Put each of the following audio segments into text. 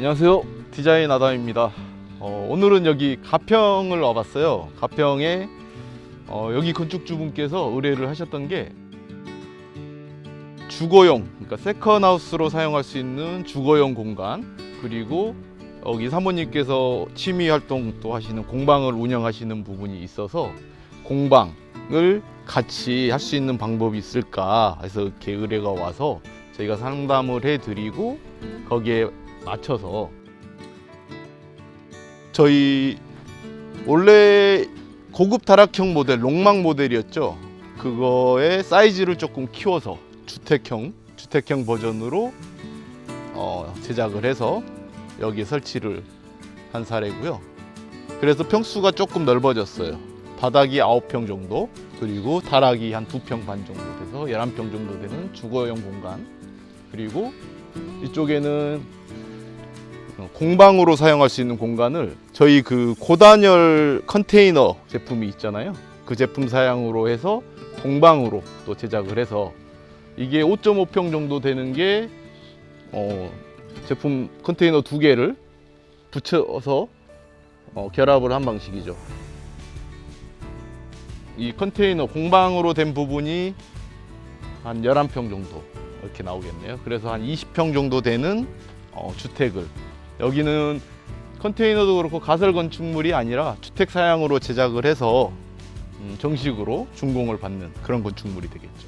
안녕하세요, 디자인 아담입니다. 오늘은 여기 가평을 와봤어요. 가평에 여기 건축주분께서 의뢰를 하셨던 게 주거용, 그러니까 세컨하우스로 사용할 수 있는 주거용 공간, 그리고 여기 사모님께서 취미 활동도 하시는 공방을 운영하시는 부분이 있어서 공방을 같이 할 수 있는 방법이 있을까 해서 이렇게 의뢰가 와서 저희가 상담을 해드리고 거기에 맞춰서 저희 원래 고급 다락형 모델, 롱망 모델이었죠. 그거의 사이즈를 조금 키워서 주택형 버전으로 제작을 해서 여기 설치를 한 사례고요. 그래서 평수가 조금 넓어졌어요. 바닥이 9평 정도, 그리고 다락이 한 2평 반 정도 돼서 11평 정도 되는 주거용 공간, 그리고 이쪽에는 공방으로 사용할 수 있는 공간을 저희 그 고단열 컨테이너 제품이 있잖아요. 그 제품 사양으로 해서 공방으로 또 제작을 해서 이게 5.5평 정도 되는 게 제품 컨테이너 2개를 붙여서 결합을 한 방식이죠. 이 컨테이너 공방으로 된 부분이 한 11평 정도 이렇게 나오겠네요. 그래서 한 20평 정도 되는 주택을, 여기는 컨테이너도 그렇고 가설 건축물이 아니라 주택 사양으로 제작을 해서 정식으로 준공을 받는 그런 건축물이 되겠죠.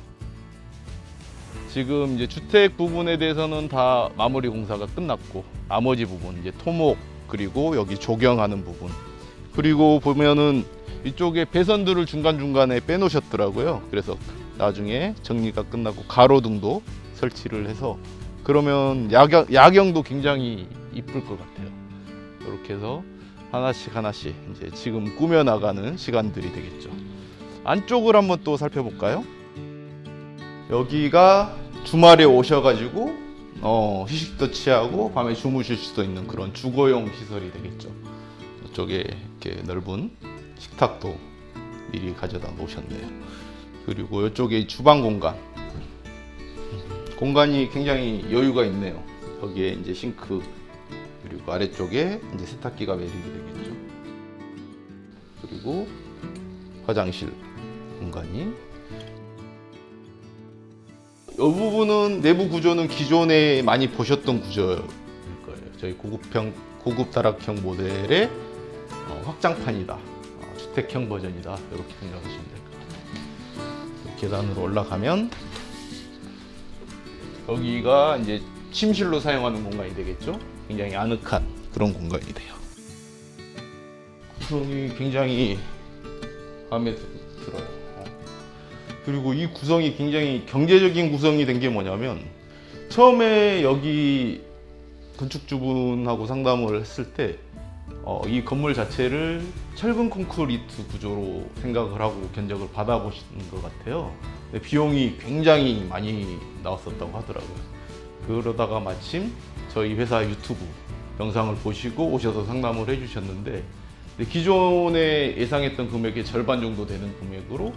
지금 이제 주택 부분에 대해서는 다 마무리 공사가 끝났고, 나머지 부분 이제 토목, 그리고 여기 조경하는 부분, 그리고 보면은 이쪽에 배선들을 중간중간에 빼놓으셨더라고요. 그래서 나중에 정리가 끝나고 가로등도 설치를 해서, 그러면 야경도 굉장히 이쁠 것 같아요. 이렇게 해서 하나씩 이제 지금 꾸며나가는 시간들이 되겠죠. 안쪽을 한번 또 살펴볼까요? 여기가 주말에 오셔가지고 휴식도 취하고 밤에 주무실 수도 있는 그런 주거용 시설이 되겠죠. 이쪽에 이렇게 넓은 식탁도 미리 가져다 놓으셨네요. 그리고 이쪽에 주방 공간이 굉장히 여유가 있네요. 여기에 이제 싱크, 그리고 아래쪽에 이제 세탁기가 매립이 되겠죠. 그리고 화장실 공간이, 이 부분은 내부 구조는 기존에 많이 보셨던 구조일 거예요. 저희 고급 다락형 모델의 확장판이다, 주택형 버전이다, 이렇게 생각하시면 될 것 같아요. 계단으로 올라가면 여기가 이제 침실로 사용하는 공간이 되겠죠. 굉장히 아늑한 그런 공간이 돼요. 구성이 굉장히 마음에 들어요. 그리고 이 구성이 굉장히 경제적인 구성이 된 게 뭐냐면, 처음에 여기 건축주분하고 상담을 했을 때 이 건물 자체를 철근 콘크리트 구조로 생각을 하고 견적을 받아보시는 것 같아요. 근데 비용이 굉장히 많이 나왔었다고 하더라고요. 그러다가 마침 저희 회사 유튜브 영상을 보시고 오셔서 상담을 해주셨는데, 기존에 예상했던 금액의 절반 정도 되는 금액으로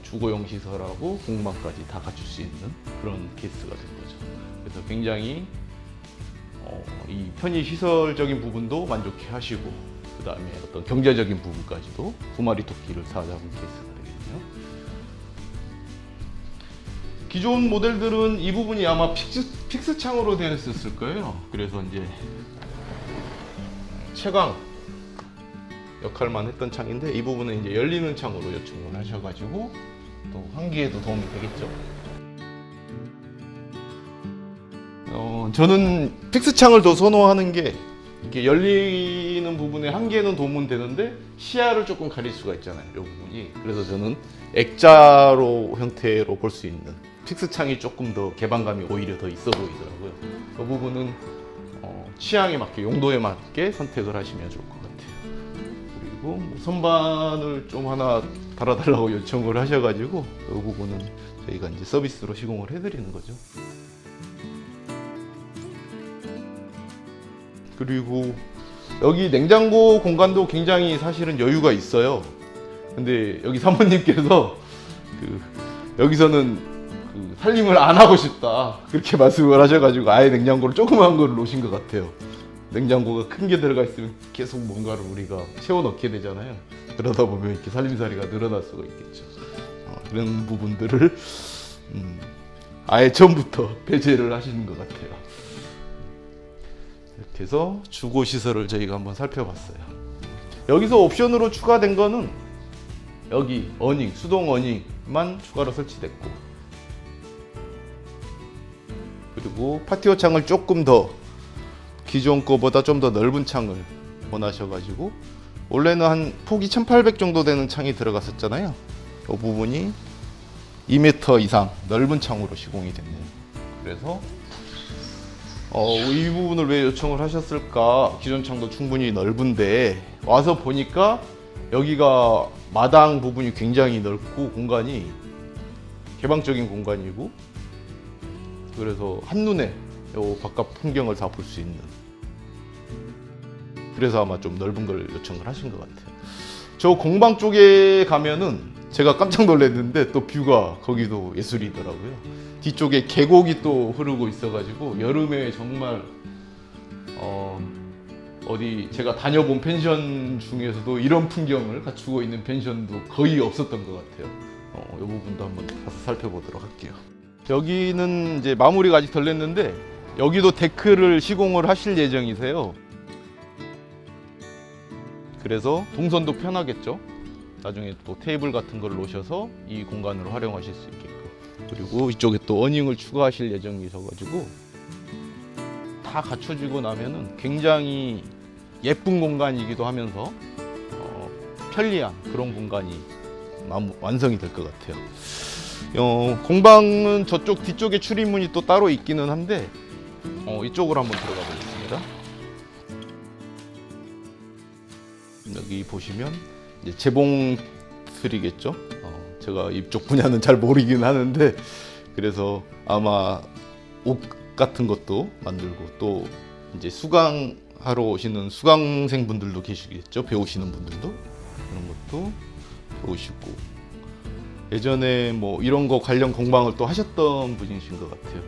주거용 시설하고 공방까지 다 갖출 수 있는 그런 케이스가 된 거죠. 그래서 굉장히 이 편의 시설적인 부분도 만족해 하시고, 그 다음에 어떤 경제적인 부분까지도 두 마리 토끼를 사잡은 케이스가 되겠네요. 기존 모델들은 이 부분이 아마 픽스 창으로 되어 있었을 거예요. 그래서 이제 채광 역할만 했던 창인데, 이 부분은 이제 열리는 창으로 요청을 하셔가지고 또 환기에도 도움이 되겠죠. 저는 픽스 창을 더 선호하는 게, 이렇게 열리는 부분에 한계는 도움은 되는데 시야를 조금 가릴 수가 있잖아요, 이 부분이. 그래서 저는 액자로 형태로 볼 수 있는 픽스 창이 조금 더 개방감이 오히려 더 있어 보이더라고요. 그 부분은 취향에 맞게, 용도에 맞게 선택을 하시면 좋을 것 같아요. 그리고 선반을 좀 하나 달아달라고 요청을 하셔가지고 이 부분은 저희가 이제 서비스로 시공을 해드리는 거죠. 그리고 여기 냉장고 공간도 굉장히 사실은 여유가 있어요. 근데 여기 사모님께서 여기서는 살림을 안 하고 싶다, 그렇게 말씀을 하셔가지고 아예 냉장고를 조그만 걸 놓으신 것 같아요. 냉장고가 큰 게 들어가 있으면 계속 뭔가를 우리가 채워 넣게 되잖아요. 그러다 보면 이렇게 살림살이가 늘어날 수가 있겠죠. 그런 부분들을 아예 처음부터 배제를 하시는 것 같아요. 이렇게 해서 주거 시설을 저희가 한번 살펴봤어요. 여기서 옵션으로 추가된 거는 여기 어닝, 수동 어닝만 추가로 설치됐고, 그리고 파티오 창을 조금 더 기존 거보다 좀 더 넓은 창을 원하셔가지고, 원래는 한 폭이 1800 정도 되는 창이 들어갔었잖아요. 이 부분이 2m 이상 넓은 창으로 시공이 됐네요. 그래서 이 부분을 왜 요청을 하셨을까? 기존 창도 충분히 넓은데 와서 보니까 여기가 마당 부분이 굉장히 넓고 공간이 개방적인 공간이고, 그래서 한눈에 요 바깥 풍경을 다 볼 수 있는, 그래서 아마 좀 넓은 걸 요청을 하신 것 같아요. 저 공방 쪽에 가면은 제가 깜짝 놀랐는데 또 뷰가 거기도 예술이더라고요. 뒤쪽에 계곡이 또 흐르고 있어가지고 여름에 정말 어디 제가 다녀본 펜션 중에서도 이런 풍경을 갖추고 있는 펜션도 거의 없었던 것 같아요. 이 부분도 한번 가서 살펴보도록 할게요. 여기는 이제 마무리가 아직 덜 됐는데 여기도 데크를 시공을 하실 예정이세요. 그래서 동선도 편하겠죠. 나중에 또 테이블 같은 걸 놓으셔서 이 공간으로 활용하실 수 있게끔. 그리고 이쪽에 또 어닝을 추가하실 예정이셔가지고 다 갖춰지고 나면은 굉장히 예쁜 공간이기도 하면서 편리한 그런 공간이 완성이 될 것 같아요. 공방은 저쪽 뒤쪽에 출입문이 또 따로 있기는 한데 이쪽으로 한번 들어가 보겠습니다. 여기 보시면 이제 재봉 틀이겠죠. 제가 이쪽 분야는 잘 모르긴 하는데, 그래서 아마 옷 같은 것도 만들고, 또 이제 수강하러 오시는 수강생 분들도 계시겠죠. 배우시는 분들도 그런 것도 배우시고, 예전에 뭐 이런 거 관련 공방을 또 하셨던 분이신 것 같아요.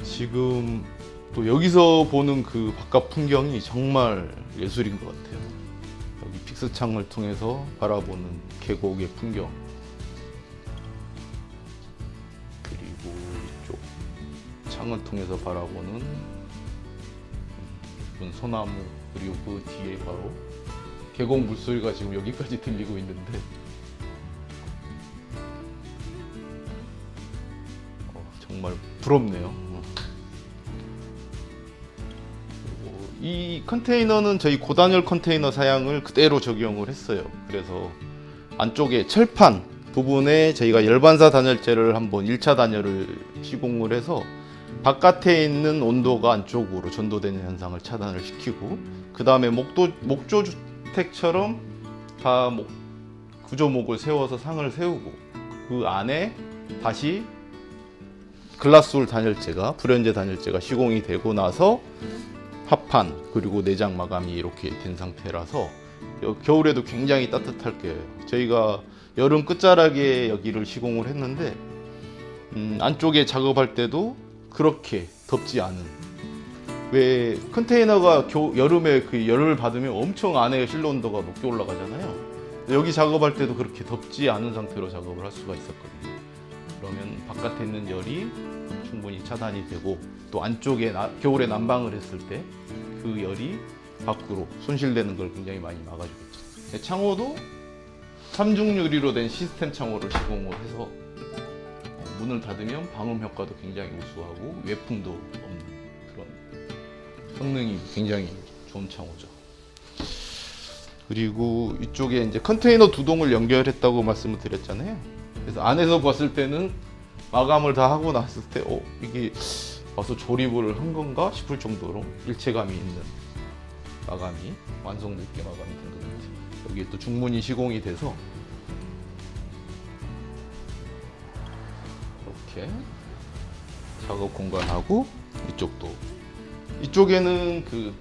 지금 또 여기서 보는 그 바깥 풍경이 정말 예술인 것 같아요. 여기 픽스 창을 통해서 바라보는 계곡의 풍경, 그리고 이쪽 창을 통해서 바라보는 예쁜 소나무, 그리고 그 뒤에 바로 계곡 물소리가 지금 여기까지 들리고 있는데 정말 부럽네요. 이 컨테이너는 저희 고단열 컨테이너 사양을 그대로 적용을 했어요. 그래서 안쪽에 철판 부분에 저희가 열반사 단열재를 한번 1차 단열을 시공을 해서 바깥에 있는 온도가 안쪽으로 전도되는 현상을 차단을 시키고, 그 다음에 목조주택처럼 다 구조목을 세워서 상을 세우고, 그 안에 다시 글라스홀 단열재가, 불연제 단열재가 시공이 되고 나서 합판 그리고 내장 마감이 이렇게 된 상태라서 겨울에도 굉장히 따뜻할 거예요. 저희가 여름 끝자락에 여기를 시공을 했는데 안쪽에 작업할 때도 그렇게 덥지 않은, 왜 컨테이너가 여름에 그 열을 받으면 엄청 안에 실내 온도가 높게 올라가잖아요. 여기 작업할 때도 그렇게 덥지 않은 상태로 작업을 할 수가 있었거든요. 그러면 바깥에 있는 열이 충분히 차단이 되고, 또 안쪽에 겨울에 난방을 했을 때 그 열이 밖으로 손실되는 걸 굉장히 많이 막아주겠죠. 창호도 3중 유리로 된 시스템 창호를 시공을 해서 문을 닫으면 방음 효과도 굉장히 우수하고 외풍도 없는 그런 성능이 굉장히 좋은 창호죠. 그리고 이쪽에 이제 컨테이너 두 동을 연결했다고 말씀을 드렸잖아요. 그래서 안에서 봤을 때는 마감을 다 하고 났을 때 이게 와서 조립을 한 건가 싶을 정도로 일체감이 있는 마감이 완성됐게 마감이 된 것 같아요. 여기에 또 중문이 시공이 돼서 이렇게 작업 공간하고, 이쪽에는 그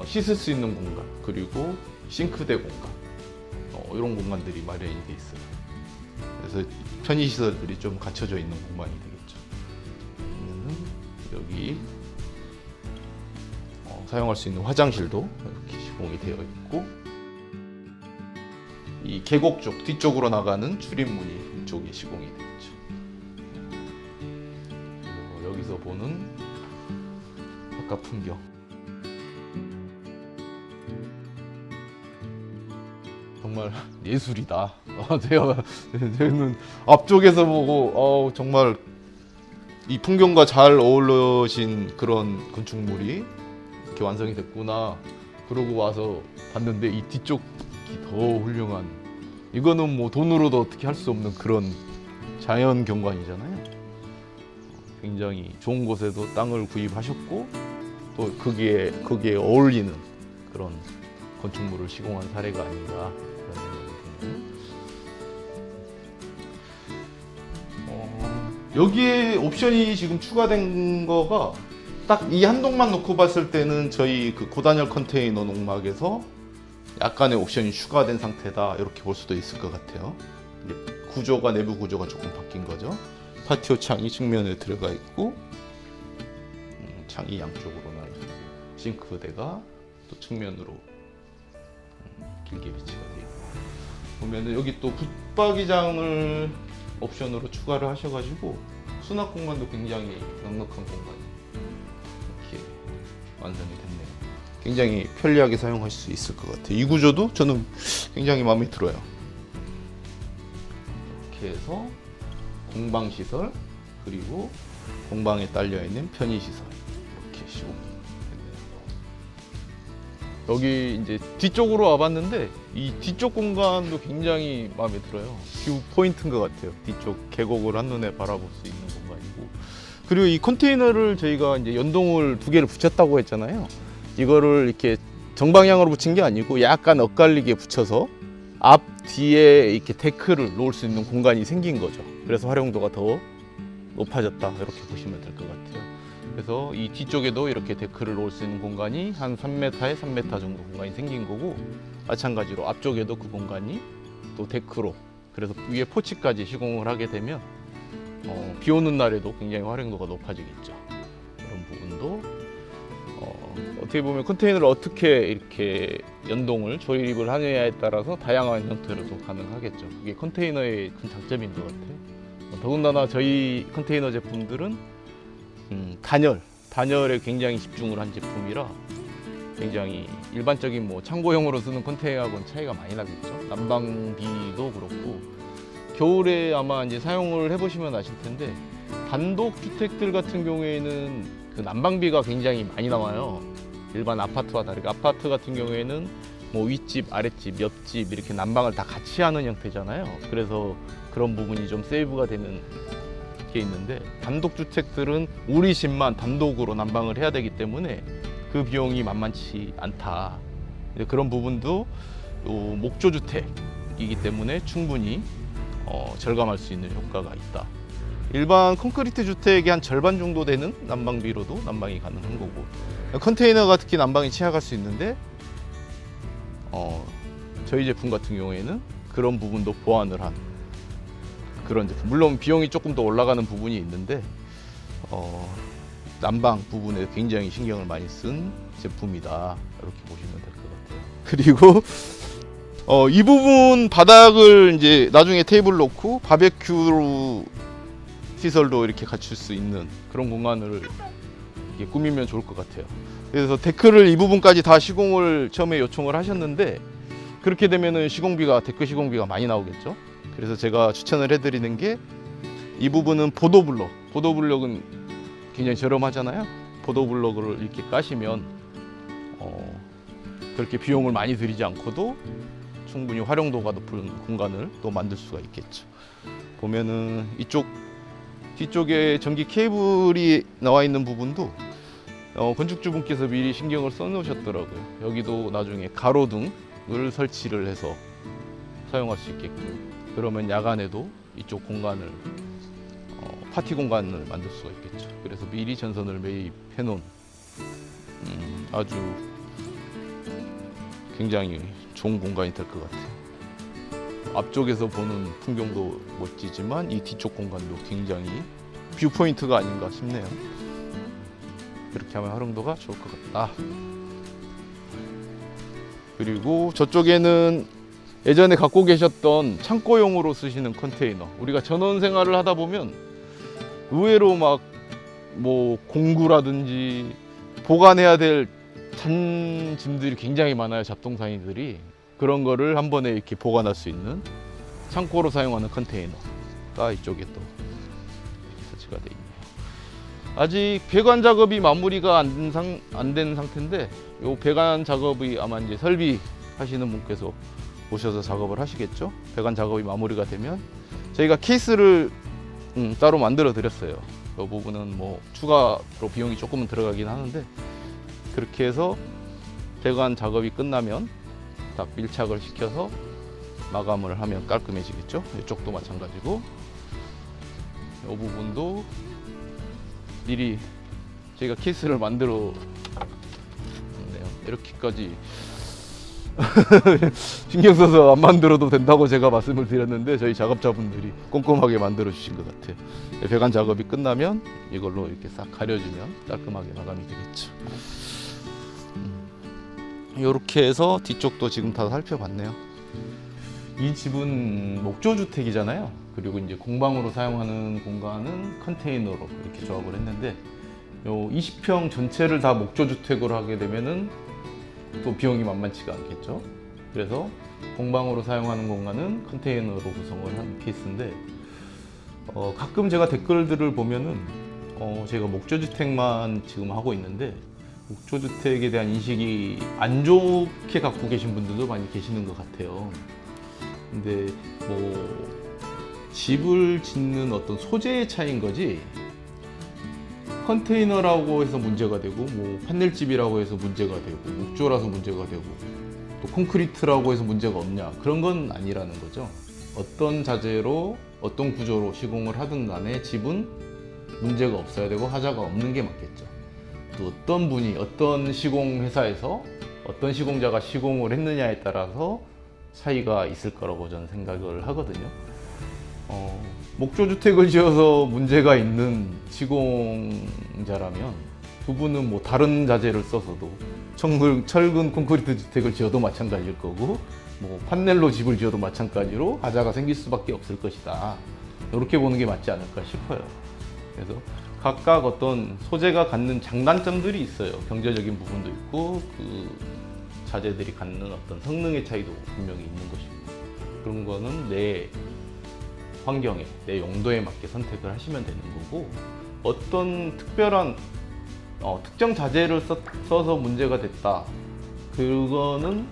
씻을 수 있는 공간, 그리고 싱크대 공간, 이런 공간들이 마련이 돼 있어요. 그래서 편의시설들이 좀 갖춰져 있는 공간이 되겠죠. 여기 사용할 수 있는 화장실도 이렇게 시공이 되어 있고, 이 계곡 쪽 뒤쪽으로 나가는 출입문이 이쪽에 시공이 되어 있죠. 그리고 여기서 보는 바깥 풍경. 정말 예술이다. 저는 앞쪽에서 보고 정말 이 풍경과 잘 어우러진 그런 건축물이 이렇게 완성이 됐구나. 그러고 와서 봤는데 이 뒤쪽이 더 훌륭한, 이거는 뭐 돈으로도 어떻게 할 수 없는 그런 자연 경관이잖아요. 굉장히 좋은 곳에도 땅을 구입하셨고 또 거기에 어울리는 그런 건축물을 시공한 사례가 아닌가 그런 생각이 드네요. 여기에 옵션이 지금 추가된 거가 딱 이 한 동만 놓고 봤을 때는 저희 그 고단열 컨테이너 농막에서 약간의 옵션이 추가된 상태다, 이렇게 볼 수도 있을 것 같아요. 구조가, 내부 구조가 조금 바뀐 거죠. 파티오 창이 측면에 들어가 있고, 창이 양쪽으로 나뉘고, 싱크대가 또 측면으로 길게 배치가 되어 있고, 보면은 여기 또 붙박이장을 옵션으로 추가를 하셔가지고 수납 공간도 굉장히 넉넉한 공간이 이렇게 완성이 됐네요. 굉장히 편리하게 사용하실 수 있을 것 같아요. 이 구조도 저는 굉장히 마음에 들어요. 이렇게 해서 공방 시설, 그리고 공방에 딸려 있는 편의 시설, 이렇게 시공됐네요. 여기 이제 뒤쪽으로 와봤는데 이 뒤쪽 공간도 굉장히 마음에 들어요. 뷰 포인트인 것 같아요. 뒤쪽 계곡을 한눈에 바라볼 수 있는 공간이고, 그리고 이 컨테이너를 저희가 이제 연동을 2개를 붙였다고 했잖아요. 이거를 이렇게 정방향으로 붙인 게 아니고 약간 엇갈리게 붙여서 앞 뒤에 이렇게 데크를 놓을 수 있는 공간이 생긴 거죠. 그래서 활용도가 더 높아졌다, 이렇게 보시면 될 것 같아요. 그래서 이 뒤쪽에도 이렇게 데크를 놓을 수 있는 공간이 한 3m에 3m 정도 공간이 생긴 거고, 마찬가지로 앞쪽에도 그 공간이 또 데크로, 그래서 위에 포치까지 시공을 하게 되면 비 오는 날에도 굉장히 활용도가 높아지겠죠. 그런 부분도 어떻게 보면 컨테이너를 어떻게 이렇게 연동을 조립을 하느냐에 따라서 다양한 형태로도 가능하겠죠. 그게 컨테이너의 큰 장점인 것 같아요. 더군다나 저희 컨테이너 제품들은 단열에 굉장히 집중을 한 제품이라 굉장히 일반적인 뭐 창고용으로 쓰는 컨테이너하고는 차이가 많이 나겠죠. 난방비도 그렇고, 겨울에 아마 이제 사용을 해보시면 아실 텐데 단독 주택들 같은 경우에는 그 난방비가 굉장히 많이 나와요. 일반 아파트와 다르게 아파트 같은 경우에는 뭐 윗집, 아랫집, 옆집 이렇게 난방을 다 같이 하는 형태잖아요. 그래서 그런 부분이 좀 세이브가 되는 게 있는데, 단독주택들은 우리 집만 단독으로 난방을 해야 되기 때문에 그 비용이 만만치 않다. 그런 부분도 목조주택이기 때문에 충분히 절감할 수 있는 효과가 있다. 일반 콘크리트 주택의 한 절반 정도 되는 난방비로도 난방이 가능한 거고, 컨테이너가 특히 난방이 취약할 수 있는데 저희 제품 같은 경우에는 그런 부분도 보완을 한 그런 제품. 물론 비용이 조금 더 올라가는 부분이 있는데 난방 부분에 굉장히 신경을 많이 쓴 제품이다, 이렇게 보시면 될 것 같아요. 그리고 이 부분 바닥을 이제 나중에 테이블 놓고 바베큐 시설도 이렇게 갖출 수 있는 그런 공간을 이렇게 꾸미면 좋을 것 같아요. 그래서 데크를 이 부분까지 다 시공을 처음에 요청을 하셨는데, 그렇게 되면은 데크 시공비가 많이 나오겠죠. 그래서 제가 추천을 해드리는 게, 이 부분은 보도블럭은 굉장히 저렴하잖아요. 보도블럭을 이렇게 까시면 그렇게 비용을 많이 들이지 않고도 충분히 활용도가 높은 공간을 또 만들 수가 있겠죠. 보면은 이쪽 뒤쪽에 전기 케이블이 나와 있는 부분도 건축주분께서 미리 신경을 써 놓으셨더라고요. 여기도 나중에 가로등을 설치를 해서 사용할 수 있게끔, 그러면 야간에도 이쪽 공간을 파티 공간을 만들 수가 있겠죠. 그래서 미리 전선을 매입해 놓은 아주 굉장히 좋은 공간이 될 것 같아요. 앞쪽에서 보는 풍경도 멋지지만 이 뒤쪽 공간도 굉장히 뷰 포인트가 아닌가 싶네요. 그렇게 하면 활용도가 좋을 것 같다. 그리고 저쪽에는 예전에 갖고 계셨던 창고용으로 쓰시는 컨테이너. 우리가 전원 생활을 하다 보면 의외로 막 뭐 공구라든지 보관해야 될 잔짐들이 굉장히 많아요. 잡동사니들이. 그런 거를 한 번에 이렇게 보관할 수 있는 창고로 사용하는 컨테이너가 이쪽에 또 설치가 되어 있네요. 아직 배관 작업이 마무리가 안 된 상태인데 이 배관 작업이 아마 이제 설비하시는 분께서 오셔서 작업을 하시겠죠. 배관 작업이 마무리가 되면 저희가 케이스를 따로 만들어 드렸어요. 이 부분은 뭐 추가로 비용이 조금은 들어가긴 하는데 그렇게 해서 배관 작업이 끝나면 딱 밀착을 시켜서 마감을 하면 깔끔해지겠죠. 이쪽도 마찬가지고 이 부분도 미리 저희가 케이스를 만들어 놨네요. 이렇게까지 신경 써서 안 만들어도 된다고 제가 말씀을 드렸는데 저희 작업자분들이 꼼꼼하게 만들어 주신 것 같아요. 배관 작업이 끝나면 이걸로 이렇게 싹 가려주면 깔끔하게 마감이 되겠죠. 이렇게 해서 뒤쪽도 지금 다 살펴봤네요. 이 집은 목조주택이잖아요. 그리고 이제 공방으로 사용하는 공간은 컨테이너로 이렇게 조합을 했는데 요 20평 전체를 다 목조주택으로 하게 되면은 또 비용이 만만치가 않겠죠. 그래서 공방으로 사용하는 공간은 컨테이너로 구성을 한 케이스인데 가끔 제가 댓글들을 보면은 제가 목조주택만 지금 하고 있는데 목조주택에 대한 인식이 안 좋게 갖고 계신 분들도 많이 계시는 것 같아요. 근데 뭐 집을 짓는 어떤 소재의 차이인 거지 컨테이너라고 해서 문제가 되고 뭐 판넬집이라고 해서 문제가 되고 목조라서 문제가 되고 또 콘크리트라고 해서 문제가 없냐 그런 건 아니라는 거죠. 어떤 자재로 어떤 구조로 시공을 하든 간에 집은 문제가 없어야 되고 하자가 없는 게 맞겠죠. 또 어떤 분이 어떤 시공회사에서 어떤 시공자가 시공을 했느냐에 따라서 차이가 있을 거라고 저는 생각을 하거든요. 목조주택을 지어서 문제가 있는 시공자라면 그분은 뭐 다른 자재를 써서도 철근 콘크리트 주택을 지어도 마찬가지일 거고 뭐 판넬로 집을 지어도 마찬가지로 하자가 생길 수밖에 없을 것이다. 이렇게 보는 게 맞지 않을까 싶어요. 그래서 각각 어떤 소재가 갖는 장단점들이 있어요. 경제적인 부분도 있고 그 자재들이 갖는 어떤 성능의 차이도 분명히 있는 것이고 그런 거는 내 환경에 내 용도에 맞게 선택을 하시면 되는 거고 어떤 특별한 특정 자재를 써서 문제가 됐다 그거는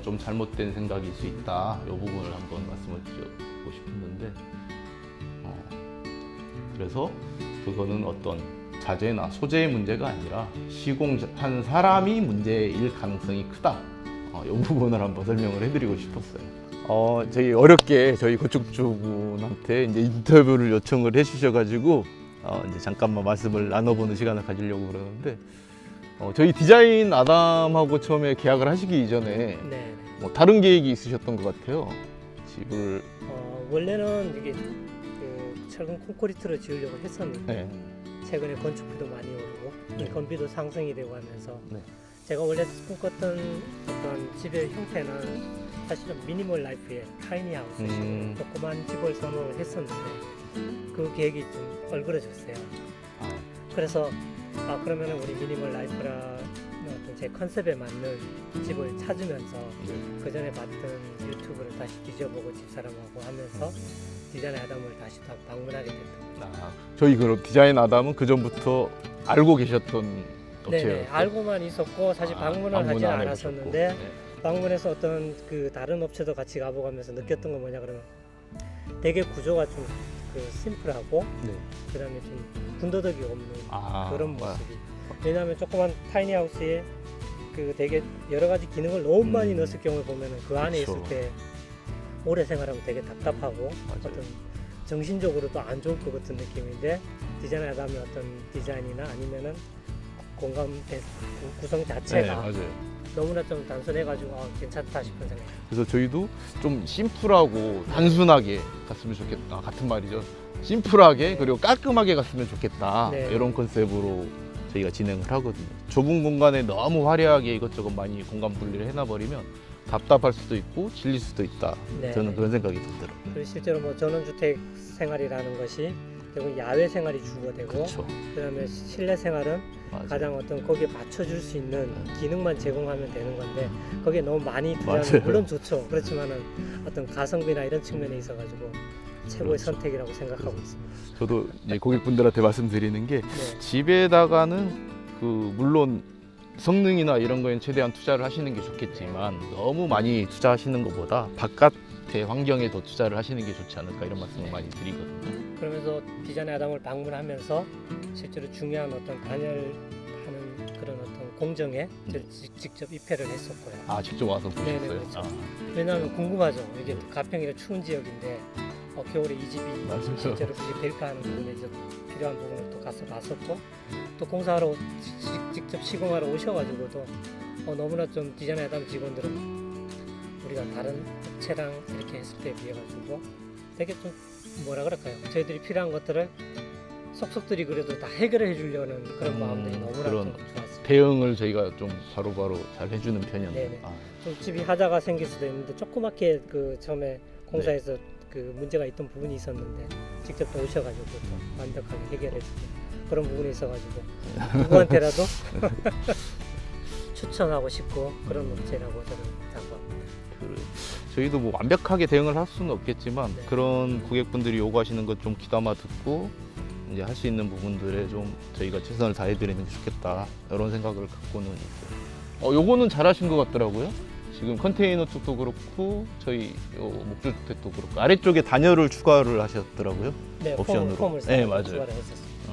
좀 잘못된 생각일 수 있다. 이 부분을 한번 말씀을 드리고 싶었는데 그래서 그거는 어떤 자재나 소재의 문제가 아니라 시공한 사람이 문제일 가능성이 크다. 이 부분을 한번 설명을 해드리고 싶었어요. 저희 어렵게 저희 건축주분한테 이제 인터뷰를 요청을 해주셔가지고 이제 잠깐만 말씀을 나눠보는 시간을 가지려고 그러는데 저희 디자인 아담하고 처음에 계약을 하시기 이전에 네. 뭐 다른 계획이 있으셨던 것 같아요. 집을 원래는 이게 그 철근 콘크리트로 지으려고 했었는데 네. 최근에 건축비도 많이 오르고 네. 인건비도 상승이 되고 하면서 네. 제가 원래 꿈꿨던 어떤 집의 형태는 사실은 미니멀 라이프의 타이니 하우스 조그만 집을 선호를 했었는데 그 계획이 좀 얼그러졌어요. 그래서 그러면 우리 미니멀 라이프라 어떤 제 컨셉에 맞는 집을 찾으면서 그 전에 봤던 유튜브를 다시 뒤져보고 집사람하고 하면서 디자인 아담을 다시 방문하게 됐다. 저희 그 디자인 아담은 그 전부터 알고 계셨던 업체였어요? 네네, 알고만 있었고 사실 방문을 방문 하지는 안 않았었는데 해보셨고. 네. 방문해서 어떤 그 다른 업체도 같이 가보면서 느꼈던 건 뭐냐 그러면 되게 구조가 좀 그 심플하고 네. 그다음에 좀 군더더기 없는 그런 모습이. 왜냐하면 조그만 타이니 하우스에 그 되게 여러 가지 기능을 너무 많이 넣었을 경우에 보면은 그 안에 그쵸. 있을 때 오래 생활하면 되게 답답하고 맞아요. 어떤 정신적으로도 안 좋을 것 같은 느낌인데 디자인 하다면 어떤 디자인이나 아니면은 공간 구성 네, 자체가 맞아요. 너무나 좀 단순해가지고 괜찮다 싶은 생각. 그래서 저희도 좀 심플하고 단순하게 갔으면 좋겠다. 같은 말이죠. 심플하게 그리고 깔끔하게 갔으면 좋겠다. 네. 이런 컨셉으로 저희가 진행을 하거든요. 좁은 공간에 너무 화려하게 이것저것 많이 공간 분리를 해놔버리면 답답할 수도 있고 질릴 수도 있다. 네. 저는 그런 생각이 들더라고요. 그리고 실제로 뭐 전원주택 생활이라는 것이 결국 야외 생활이 주가 되고 그렇죠. 그다음에 실내 생활은 맞아요. 가장 어떤 거기에 맞춰줄 수 있는 기능만 제공하면 되는 건데 거기에 너무 많이 맞아요. 투자하면 물론 좋죠. 그렇지만은 어떤 가성비나 이런 측면에 있어가지고 최고의 그렇죠. 선택이라고 생각하고 있습니다. 저도 이제 고객분들한테 말씀드리는 게 네. 집에다가는 그 물론 성능이나 이런 거에 최대한 투자를 하시는 게 좋겠지만 너무 많이 투자하시는 것보다 바깥의 환경에 더 투자를 하시는 게 좋지 않을까 이런 말씀을 많이 드리거든요. 그러면서 디자인 아담을 방문하면서 실제로 중요한 어떤 단열하는 그런 어떤 공정에 직접 입회를 했었고요. 아 직접 와서 보셨어요? 네네, 그렇죠. 아, 왜냐하면 궁금하죠. 이게 가평이라 추운 지역인데 겨울에 이 집이 맞아요. 실제로 그게 될까 하는 부분에 이제 필요한 부분을 또 가서 봤었고 또 공사하러 직접 시공하러 오셔가지고도 너무나 좀 디자인 아담 직원들은 우리가 다른 업체랑 이렇게 했을 때에 비해 가지고 되게 좀 뭐라 그럴까요? 저희들이 필요한 것들을 속속들이 그래도 다 해결해 주려는 그런 마음들이 너무나 그런 좀 좋았습니다. 대응을 저희가 좀 바로바로 잘 해주는 편이었네요. 네네. 아, 좀 집이 하자가 생길 수도 있는데 조그맣게 그 처음에 공사에서 그 문제가 있던 부분이 있었는데 직접 또 오셔가지고 또 완벽하게 해결해주고 그런 부분이 있어가지고 누구한테라도 추천하고 싶고 그런 업체라고 저는 생각합니다. 저희도 뭐 완벽하게 대응을 할 수는 없겠지만 네. 그런 고객분들이 요구하시는 것 좀 귀담아 듣고 이제 할 수 있는 부분들에 좀 저희가 최선을 다해드리는 게 좋겠다 이런 생각을 갖고는 있어요. 요거는 잘하신 것 같더라고요. 지금 컨테이너 쪽도 그렇고 저희 목조주택도 그렇고 아래쪽에 단열을 추가를 하셨더라고요. 네, 옵션으로. 폼을 네, 맞아요. 추가를 했었습니다.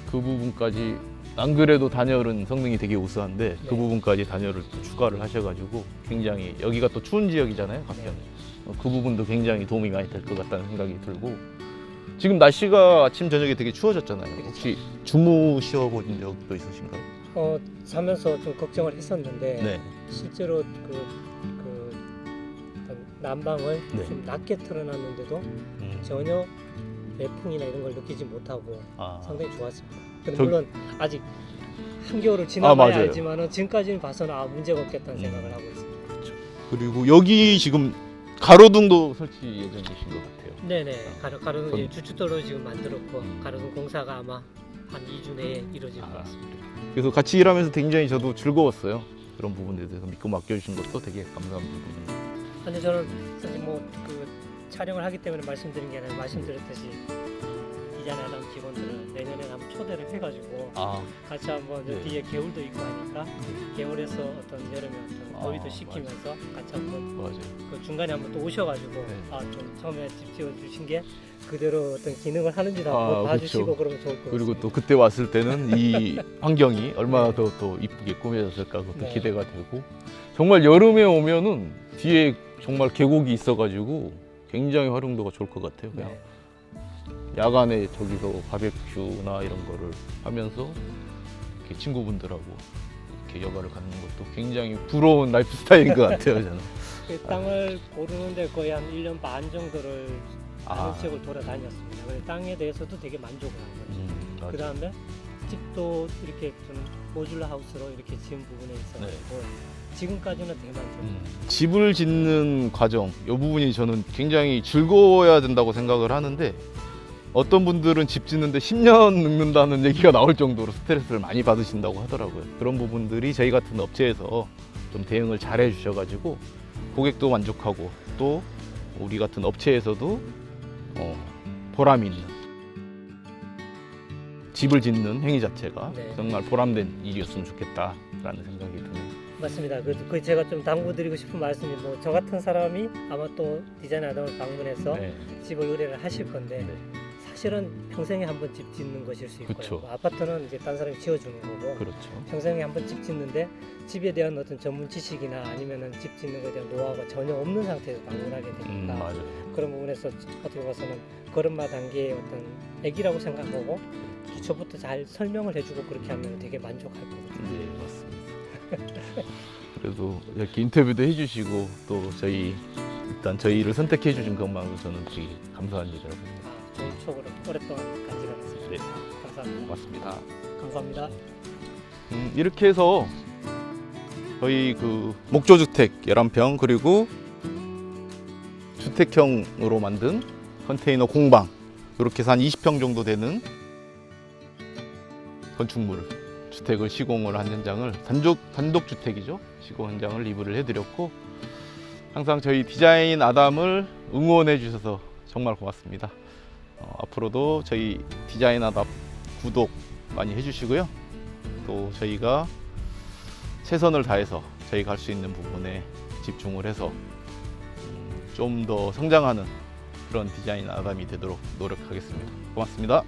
그 부분까지 안 그래도 단열은 성능이 되게 우수한데 그 네. 부분까지 단열을 또 추가를 하셔가지고 굉장히 여기가 또 추운 지역이잖아요, 가평이. 네. 그 부분도 굉장히 도움이 많이 될 것 같다는 생각이 들고 지금 날씨가 아침 저녁에 되게 추워졌잖아요. 혹시 주무셔 본 적도 있으신가요? 자면서 좀 걱정을 했었는데 네. 실제로 어떤 난방을 네. 좀 낮게 틀어놨는데도 전혀 매풍이나 이런 걸 느끼지 못하고 상당히 좋았습니다. 근데 저- 물론 아직 한겨울을 지나봐야 맞아요. 알지만은 지금까지는 봐서는 문제가 없겠다는 생각을 하고 있습니다. 그리고 여기 지금 가로등도 설치 예정이신 것 같아요. 네네 가로등 전- 주춧돌로 지금 만들었고 가로등 공사가 아마 한 2주 내에 이루어질 것 같습니다. 그래서 같이 일하면서 굉장히 저도 즐거웠어요. 그런 부분에 대해서 믿고 맡겨주신 것도 되게 감사한 부분입니다. 근데 저는 사실 뭐 그 촬영을 하기 때문에 말씀드린 게 아니라 말씀드렸듯이 디자인 아담 직원들을 내년에 한번 초대를 해가지고 같이 한번 네. 뒤에 개울도 있고 하니까 개울에서 어떤 여름에 어떤 더위도 식히면서 같이 한번 맞아요. 그 중간에 한번 또 오셔가지고 네. 좀 처음에 집 지어 주신 게 그대로 어떤 기능을 하는지도 한번 봐주시고 그렇죠. 그러면 좋을 것 같습니다. 그리고 또 그때 왔을 때는 이 환경이 얼마나 더 또 이쁘게 꾸며졌을까 그것도 네. 기대가 되고 정말 여름에 오면은 뒤에 정말 계곡이 있어가지고 굉장히 활용도가 좋을 것 같아요. 그냥 네. 야간에 저기서 바베큐나 이런 거를 하면서 이렇게 친구분들하고 이렇게 여가를 갖는 것도 굉장히 부러운 라이프 스타일인 것 같아요. 저는. 그 땅을 고르는데 거의 한 1년 반 정도를 많은 아. 지역을 돌아다녔습니다. 근데 땅에 대해서도 되게 만족을 한 거예요. 맞아요. 그 다음에 집도 이렇게 좀 모듈러 하우스로 이렇게 지은 부분에 있어가지고 지금까지는 대만족. 집을 짓는 과정, 이 부분이 저는 굉장히 즐거워야 된다고 생각을 하는데 어떤 분들은 집 짓는데 10년 늙는다는 얘기가 나올 정도로 스트레스를 많이 받으신다고 하더라고요. 그런 부분들이 저희 같은 업체에서 좀 대응을 잘 해주셔가지고 고객도 만족하고 또 우리 같은 업체에서도 보람 있는 집을 짓는 행위 자체가 네. 정말 보람된 일이었으면 좋겠다라는 생각이 드네요. 맞습니다. 그 제가 좀 당부드리고 싶은 말씀이 뭐 저 같은 사람이 아마 또 디자인 아담을 방문해서 네. 집을 의뢰를 하실 건데 네. 사실은 평생에 한 번 집 짓는 것일 수 있고요. 그쵸. 뭐 아파트는 이제 딴 사람이 지어주는 거고 그렇죠. 평생에 한 번 집 짓는데 집에 대한 어떤 전문 지식이나 아니면은 집 짓는 것에 대한 노하우가 전혀 없는 상태에서 방문하게 되니까 맞아요. 그런 부분에서 어떻게 봐서는 걸음마 단계의 어떤 애기라고 생각하고 기초부터 잘 설명을 해주고 그렇게 하면 되게 만족할 거거든요. 네, 맞습니다. 그래도 이렇게 인터뷰도 해주시고 또 일단 저희를 선택해 주신 것만으로 저는 되게 감사한 일이라고 생각합니다. 좋은 추억으로 오랫동안 간직하겠습니다. 네, 감사합니다. 고맙습니다. 감사합니다. 이렇게 해서 저희 그 목조주택 11평 그리고 주택형으로 만든 컨테이너 공방 이렇게 해서 한 20평 정도 되는 건축물 주택을 시공을 한 현장을 단독 주택이죠. 시공 현장을 리뷰를 해드렸고 항상 저희 디자인 아담을 응원해 주셔서 정말 고맙습니다. 앞으로도 저희 디자인 아담 구독 많이 해주시고요. 또 저희가 최선을 다해서 저희가 할 수 있는 부분에 집중을 해서 좀 더 성장하는 그런 디자인 아담이 되도록 노력하겠습니다. 고맙습니다.